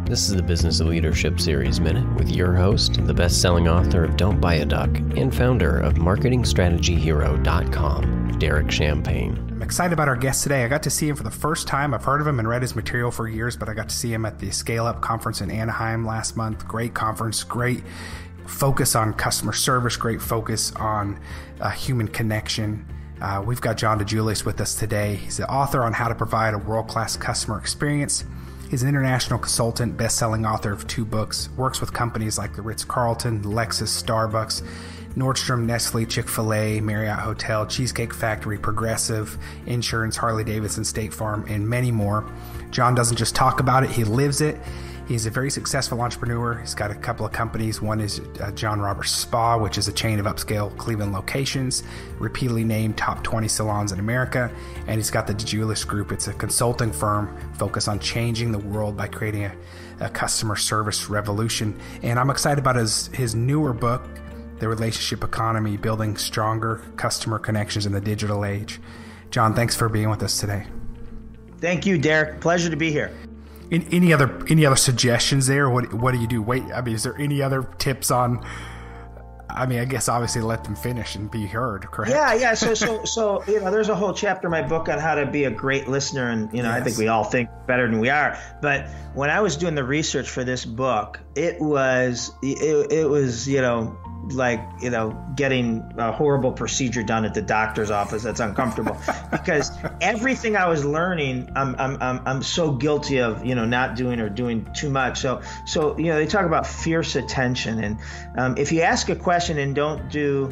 This is the Business of Leadership Series Minute with your host, the best-selling author of Don't Buy a Duck and founder of MarketingStrategyHero.com, Derek Champagne. I'm excited about our guest today. I got to see him for the first time. I've heard of him and read his material for years, but I got to see him at the Scale Up conference in Anaheim last month. Great conference, great focus on customer service, great focus on human connection. We've got John Dijulius with us today. He's the author on how to provide a world-class customer experience. He's an international consultant, best-selling author of 2 books, works with companies like the Ritz-Carlton, Lexus, Starbucks, Nordstrom, Nestle, Chick-fil-A, Marriott Hotel, Cheesecake Factory, Progressive, Insurance, Harley-Davidson, State Farm, and many more. John doesn't just talk about it, he lives it. He's a very successful entrepreneur. He's got a couple of companies. One is John Roberts Spa, which is a chain of upscale Cleveland locations, repeatedly named top 20 salons in America. And he's got the Dijulius Group. It's a consulting firm focused on changing the world by creating a customer service revolution. And I'm excited about his newer book, The Relationship Economy, Building Stronger Customer Connections in the Digital Age. John, thanks for being with us today. Thank you, Derek. Pleasure to be here. Any other suggestions there? What do you do? Is there any other tips on? I guess obviously let them finish and be heard, correct? Yeah. So there's a whole chapter in my book on how to be a great listener, and yes. I think we all think better than we are. But when I was doing the research for this book, it was getting a horrible procedure done at the doctor's office. That's uncomfortable because everything I was learning, I'm so guilty of, not doing or doing too much. So they talk about fierce attention. And if you ask a question and don't do,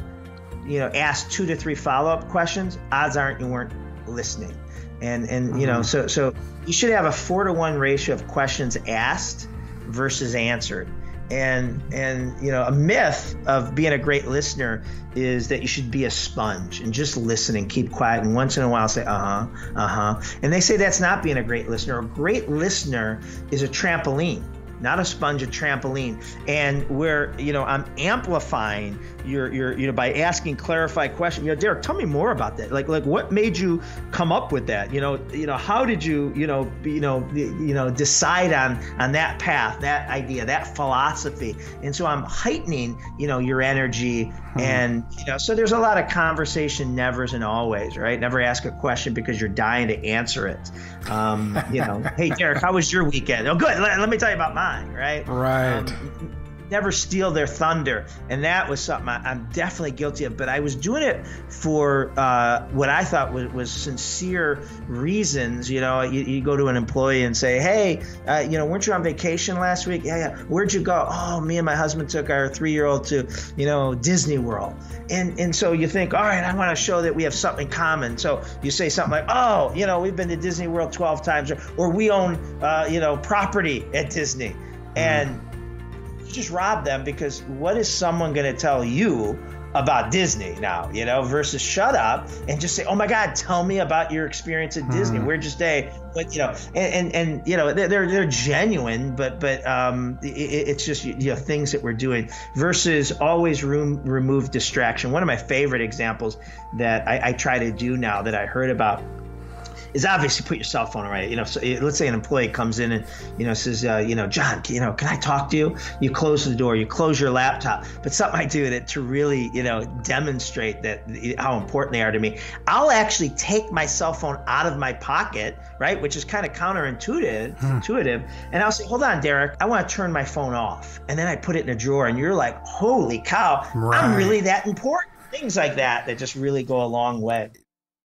ask 2 to 3 follow-up questions, odds aren't you weren't listening. And so you should have a 4-to-1 ratio of questions asked versus answered. And a myth of being a great listener is that you should be a sponge and just listen and keep quiet and once in a while say and they say that's not being a great listener. A great listener is a trampoline, not a sponge, a trampoline. And where I'm amplifying your by asking clarified questions. Derek, tell me more about that. Like what made you come up with that? How did you decide on that path, that idea, that philosophy? And so I'm heightening your energy, and so there's a lot of conversation nevers and always, right? Never ask a question because you're dying to answer it. Hey Derek, how was your weekend? Oh, good. Let me tell you about mine. Right. Never steal their thunder. And that was something I'm definitely guilty of. But I was doing it for what I thought was sincere reasons. You go to an employee and say, hey, weren't you on vacation last week? Yeah. Where'd you go? Oh, me and my husband took our 3-year-old to, Disney World. And so you think, all right, I want to show that we have something in common. So you say something like, oh, we've been to Disney World 12 times, or we own, property at Disney. And just rob them, because what is someone going to tell you about Disney now, versus shut up and just say, oh my God, tell me about your experience at Disney. Where'd you stay? But, they're genuine, but it's just, things that we're doing versus always remove distraction. One of my favorite examples that I try to do now that I heard about is obviously put your cell phone away. So let's say an employee comes in and, says, John, can I talk to you? You close the door, you close your laptop. But something I do to really, demonstrate that how important they are to me, I'll actually take my cell phone out of my pocket, right? Which is kind of intuitive. And I'll say, hold on, Derek, I want to turn my phone off. And then I put it in a drawer, and you're like, holy cow, right. I'm really that important. Things like that just really go a long way.